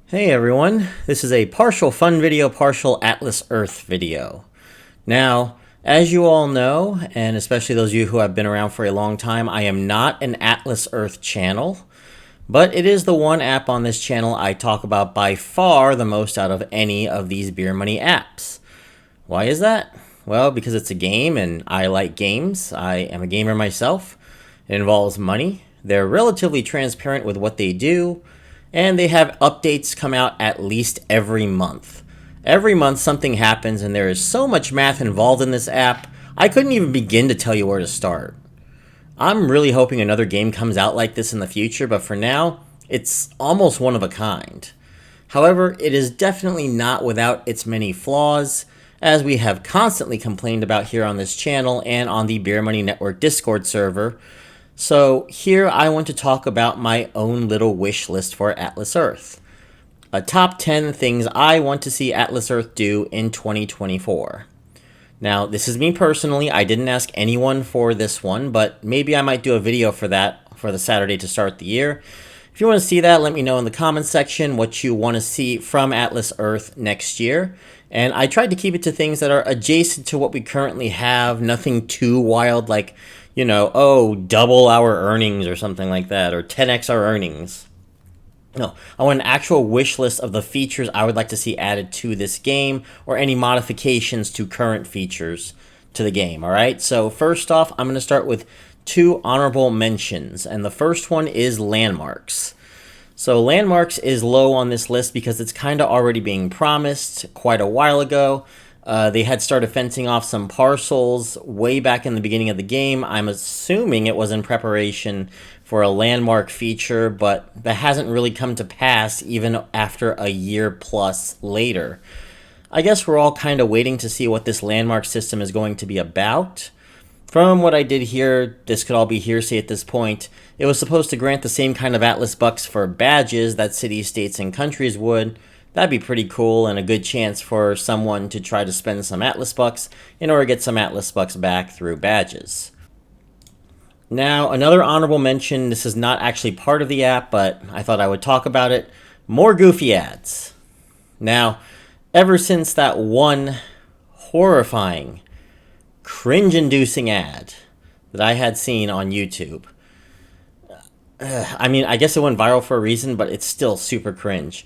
Hey everyone, this is a partial fun video, partial Atlas Earth video. Now, as you all know, and especially those of you who have been around for a long time, I am not an Atlas Earth channel, but it is the one app on this channel I talk about by far the most out of any of these beer money apps. Why is that? Well, because it's a game and I like games. I am a gamer myself. It involves money. They're relatively transparent with what they do, and they have updates come out at least every month. Every month something happens, and there is so much math involved in this app, I couldn't even begin to tell you where to start. I'm really hoping another game comes out like this in the future, but for now, it's almost one of a kind. However, it is definitely not without its many flaws, as we have constantly complained about here on this channel and on the BeerMoney Network Discord server. So here I want to talk about my own little wish list for Atlas Earth. A top 10 things I want to see Atlas Earth do in 2024. Now, this is me personally. I didn't ask anyone for this one, but maybe I might do a video for that for the Saturday to start the year. If you want to see that, let me know in the comments section what you want to see from Atlas Earth next year. And I tried to keep it to things that are adjacent to what we currently have, nothing too wild like, double our earnings or something like that, or 10x our earnings. No, I want an actual wish list of the features I would like to see added to this game, or any modifications to current features to the game, alright? So first off, I'm going to start with two honorable mentions, and the first one is landmarks. So landmarks is low on this list because it's kind of already being promised quite a while ago. They had started fencing off some parcels way back in the beginning of the game. I'm assuming it was in preparation for a landmark feature, but that hasn't really come to pass even after a year plus later. I guess we're all kind of waiting to see what this landmark system is going to be about. From what I did hear, this could all be hearsay at this point, it was supposed to grant the same kind of Atlas Bucks for badges that cities, states, and countries would. That'd be pretty cool and a good chance for someone to try to spend some Atlas Bucks in order to get some Atlas Bucks back through badges. Now, another honorable mention, this is not actually part of the app, but I thought I would talk about it. More goofy ads. Now, ever since that one horrifying, cringe-inducing ad that I had seen on YouTube, I guess it went viral for a reason, but it's still super cringe.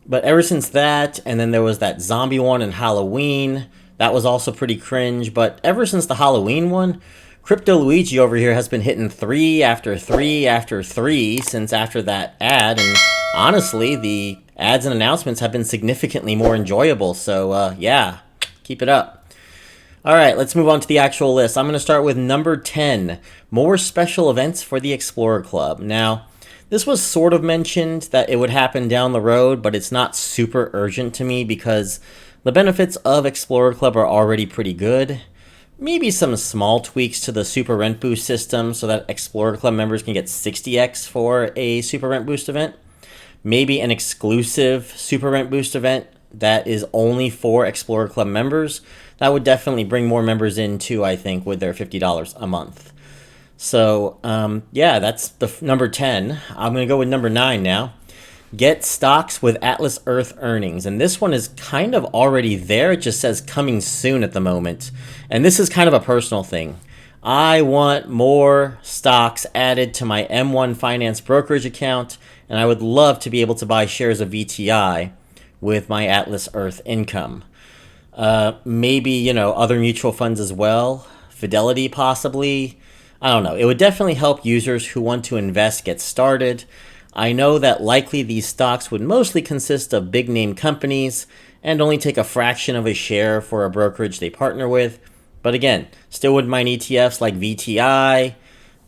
But ever since that, and then there was that zombie one in Halloween, that was also pretty cringe. But ever since the Halloween one, Crypto Luigi over here has been hitting 3 after 3 after 3 since after that ad. And honestly, the ads and announcements have been significantly more enjoyable. So yeah, keep it up. Alright, let's move on to the actual list. I'm going to start with number 10, more special events for the Explorer Club. Now, this was sort of mentioned that it would happen down the road, but it's not super urgent to me because the benefits of Explorer Club are already pretty good. Maybe some small tweaks to the Super Rent Boost system so that Explorer Club members can get 60x for a Super Rent Boost event. Maybe an exclusive Super Rent Boost event that is only for Explorer Club members. That would definitely bring more members in too, I think, with their $50 a month. So, yeah, that's the number 10. I'm going to go with number 9 now. Get stocks with Atlas Earth earnings. And this one is kind of already there. It just says coming soon at the moment. And this is kind of a personal thing. I want more stocks added to my M1 Finance brokerage account. And I would love to be able to buy shares of VTI with my Atlas Earth income. Maybe, other mutual funds as well. Fidelity possibly. I don't know. It would definitely help users who want to invest get started. I know that likely these stocks would mostly consist of big name companies and only take a fraction of a share for a brokerage they partner with. But again, still wouldn't mind ETFs like VTI.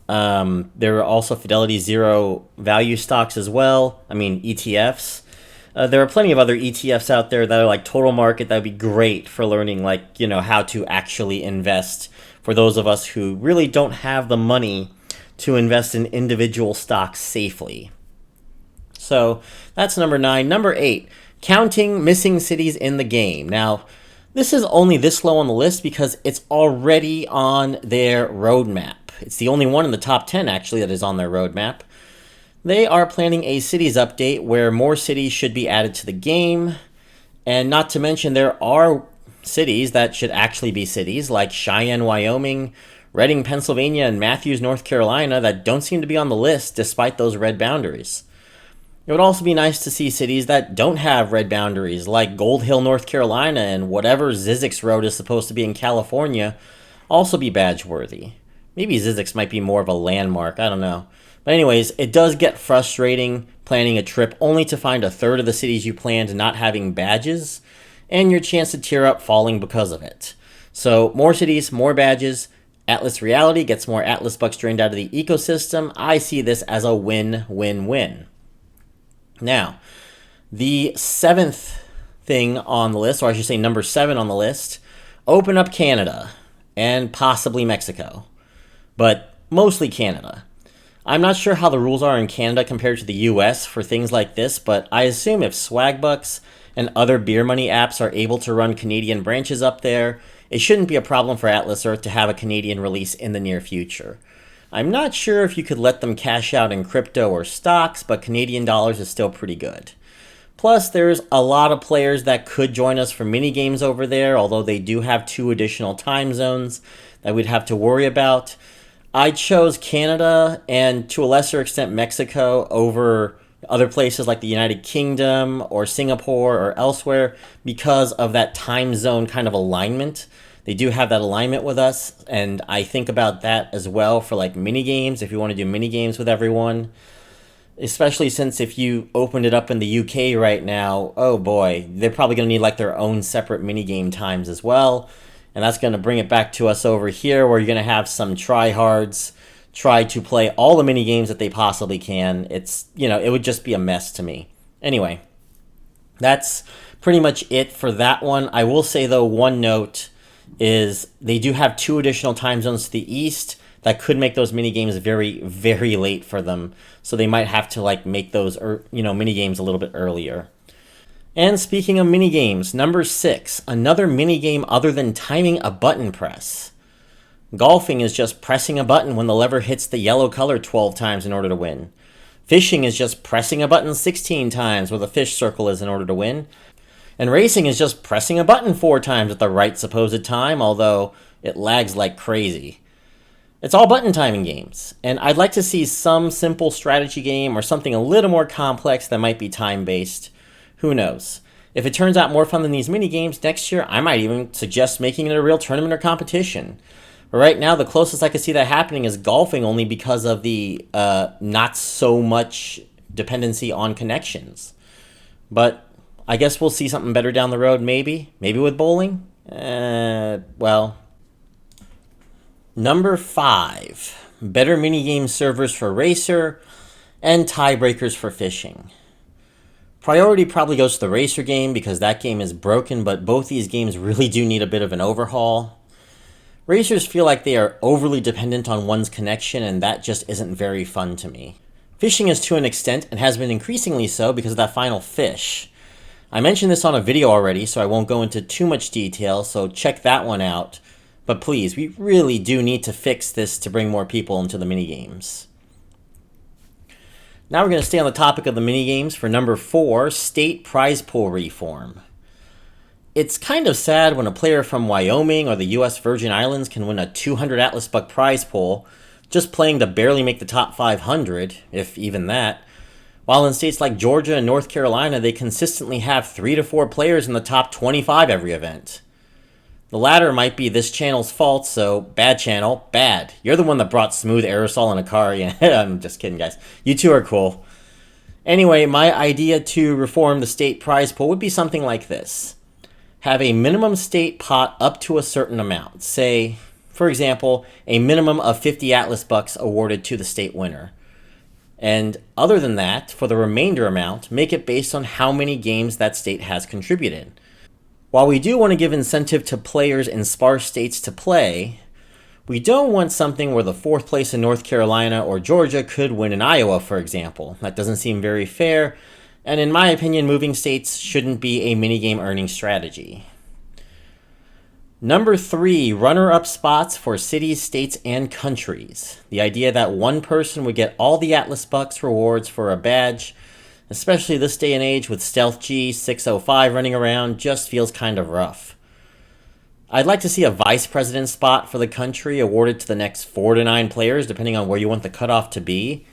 There are also Fidelity Zero Value stocks as well. ETFs. There are plenty of other ETFs out there that are like total market. That would be great for learning how to actually invest for those of us who really don't have the money to invest in individual stocks safely. So that's number 9. Number 8, counting missing cities in the game. Now, this is only this low on the list because it's already on their roadmap. It's the only one in the top 10 actually that is on their roadmap. They are planning a cities update where more cities should be added to the game. And not to mention, there are cities that should actually be cities, like Cheyenne, Wyoming, Reading, Pennsylvania, and Matthews, North Carolina, that don't seem to be on the list despite those red boundaries. It would also be nice to see cities that don't have red boundaries, like Gold Hill, North Carolina, and whatever Zizix Road is supposed to be in California, also be badge worthy. Maybe Zizix might be more of a landmark, I don't know. But anyways, it does get frustrating planning a trip only to find a third of the cities you planned not having badges, and your chance to tier up falling because of it. So more cities, more badges. Atlas Reality gets more Atlas bucks drained out of the ecosystem. I see this as a win-win-win. Now, the seventh thing on the list, or I should say number 7 on the list, open up Canada and possibly Mexico, but mostly Canada. I'm not sure how the rules are in Canada compared to the US for things like this, but I assume if Swagbucks and other BeerMoney apps are able to run Canadian branches up there, it shouldn't be a problem for Atlas Earth to have a Canadian release in the near future. I'm not sure if you could let them cash out in crypto or stocks, but Canadian dollars is still pretty good. Plus, there's a lot of players that could join us for mini games over there, although they do have 2 additional time zones that we'd have to worry about. I chose Canada and to a lesser extent Mexico over other places like the United Kingdom or Singapore or elsewhere because of that time zone kind of alignment. They do have that alignment with us, and I think about that as well for like mini games, if you want to do mini games with everyone. Especially since if you opened it up in the UK right now, oh boy, they're probably going to need like their own separate mini game times as well. And that's going to bring it back to us over here where you're going to have some tryhards try to play all the mini games that they possibly can. It's, it would just be a mess to me. Anyway, that's pretty much it for that one. I will say though, one note is they do have 2 additional time zones to the east that could make those mini games very, very late for them. So they might have to like make those, mini games a little bit earlier. And speaking of mini games, number 6, another mini game other than timing a button press. Golfing is just pressing a button when the lever hits the yellow color 12 times in order to win. Fishing is just pressing a button 16 times where the fish circle is in order to win. And racing is just pressing a button 4 times at the right supposed time, although it lags like crazy. It's all button timing games, and I'd like to see some simple strategy game or something a little more complex that might be time-based. Who knows? If it turns out more fun than these mini games next year, I might even suggest making it a real tournament or competition. But right now, the closest I could see that happening is golfing, only because of the not so much dependency on connections. But I guess we'll see something better down the road, maybe. Maybe with bowling? Well. Number 5. Better minigame servers for Racer and tiebreakers for fishing. Priority probably goes to the Racer game because that game is broken, but both these games really do need a bit of an overhaul. Racers feel like they are overly dependent on one's connection, and that just isn't very fun to me. Fishing is to an extent, and has been increasingly so because of that final fish. I mentioned this on a video already, so I won't go into too much detail, so check that one out. But please, we really do need to fix this to bring more people into the minigames. Now we're going to stay on the topic of the minigames for number 4, state prize pool reform. It's kind of sad when a player from Wyoming or the US Virgin Islands can win a 200 Atlas Buck prize pool just playing to barely make the top 500, if even that, while in states like Georgia and North Carolina they consistently have 3 to 4 players in the top 25 every event. The latter might be this channel's fault, so bad channel, bad. You're the one that brought smooth aerosol in a car. Yeah, I'm just kidding, guys. You two are cool. Anyway, my idea to reform the state prize pool would be something like this. Have a minimum state pot up to a certain amount. Say, for example, a minimum of 50 Atlas Bucks awarded to the state winner. And other than that, for the remainder amount, make it based on how many games that state has contributed. While we do want to give incentive to players in sparse states to play, we don't want something where the 4th place in North Carolina or Georgia could win in Iowa, for example. That doesn't seem very fair, and in my opinion, moving states shouldn't be a minigame earning strategy. Number 3, runner-up spots for cities, states, and countries. The idea that one person would get all the Atlas Bucks rewards for a badge, especially this day and age with Stealth G 605 running around, just feels kind of rough. I'd like to see a vice president spot for the country awarded to the next 4 to 9 players, depending on where you want the cutoff to be.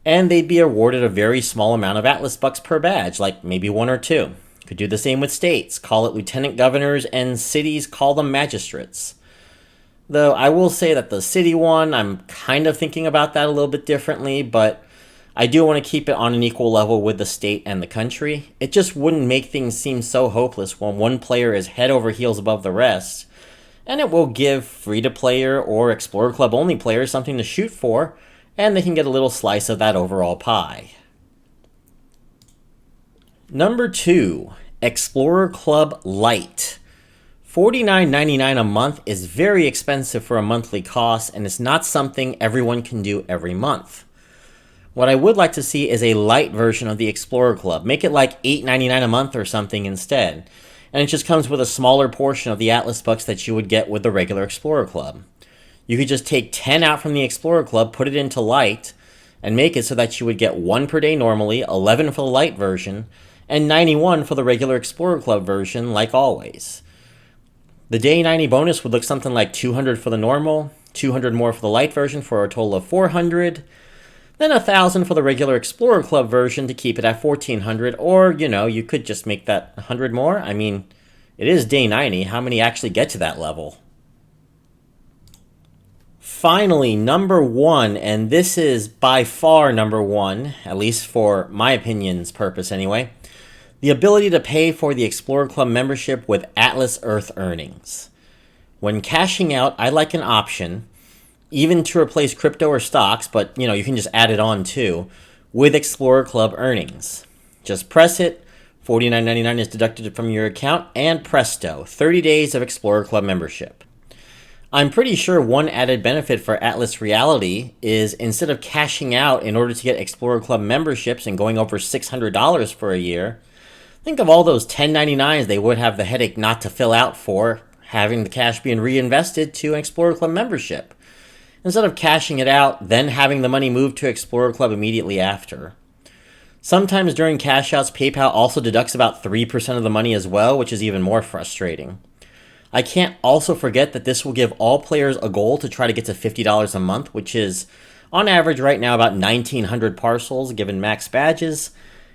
And they'd be awarded a very small amount of Atlas Bucks per badge, like maybe 1 or 2. Could do the same with states, call it lieutenant governors, and cities, call them magistrates. Though I will say that the city one, I'm kind of thinking about that a little bit differently, but I do want to keep it on an equal level with the state and the country. It just wouldn't make things seem so hopeless when one player is head over heels above the rest, and it will give free-to-player or Explorer Club only players something to shoot for, and they can get a little slice of that overall pie. Number 2, Explorer Club Lite. $49.99 a month is very expensive for a monthly cost, and it's not something everyone can do every month. What I would like to see is a light version of the Explorer Club. Make it like $8.99 a month or something instead. And it just comes with a smaller portion of the Atlas Bucks that you would get with the regular Explorer Club. You could just take 10 out from the Explorer Club, put it into light, and make it so that you would get 1 per day normally, 11 for the light version, and 91 for the regular Explorer Club version, like always. The day 90 bonus would look something like 200 for the normal, 200 more for the light version for a total of 400, then 1,000 for the regular Explorer Club version to keep it at 1,400, or, you could just make that 100 more. I mean, it is day 90. How many actually get to that level? Finally, number 1, and this is by far number 1, at least for my opinion's purpose anyway, the ability to pay for the Explorer Club membership with Atlas Earth earnings. When cashing out, I like an option, even to replace crypto or stocks, but you can just add it on too, with Explorer Club earnings. Just press it, $49.99 is deducted from your account, and presto, 30 days of Explorer Club membership. I'm pretty sure one added benefit for Atlas Reality is instead of cashing out in order to get Explorer Club memberships and going over $600 for a year, think of all those 1099s they would have the headache not to fill out for having the cash being reinvested to an Explorer Club membership, instead of cashing it out, then having the money moved to Explorer Club immediately after. Sometimes during cash outs, PayPal also deducts about 3% of the money as well, which is even more frustrating. I can't also forget that this will give all players a goal to try to get to $50 a month, which is on average right now about 1,900 parcels given max badges,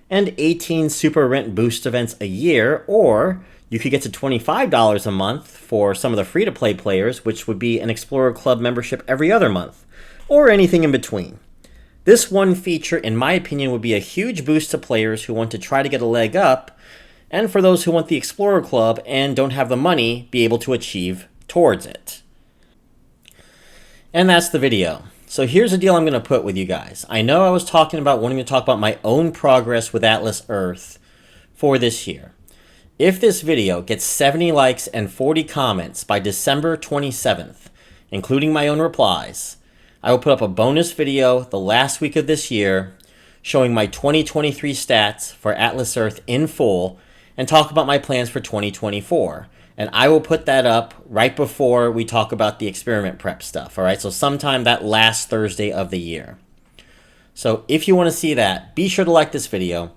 and 18 Super Rent Boost events a year, or you could get to $25 a month for some of the free-to-play players, which would be an Explorer Club membership every other month, or anything in between. This one feature, in my opinion, would be a huge boost to players who want to try to get a leg up, and for those who want the Explorer Club and don't have the money, be able to achieve towards it. And that's the video. So here's the deal I'm going to put with you guys. I know I was talking about wanting to talk about my own progress with Atlas Earth for this year. If this video gets 70 likes and 40 comments by December 27th, including my own replies, I will put up a bonus video the last week of this year showing my 2023 stats for Atlas Earth in full and talk about my plans for 2024. And I will put that up right before we talk about the experiment prep stuff, all right? So sometime that last Thursday of the year. So if you want to see that, be sure to like this video,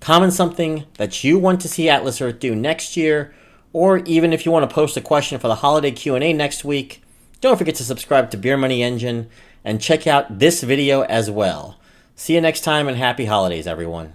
comment something that you want to see Atlas Earth do next year, or even if you want to post a question for the holiday Q&A next week, don't forget to subscribe to Beer Money Engine and check out this video as well. See you next time and happy holidays, everyone.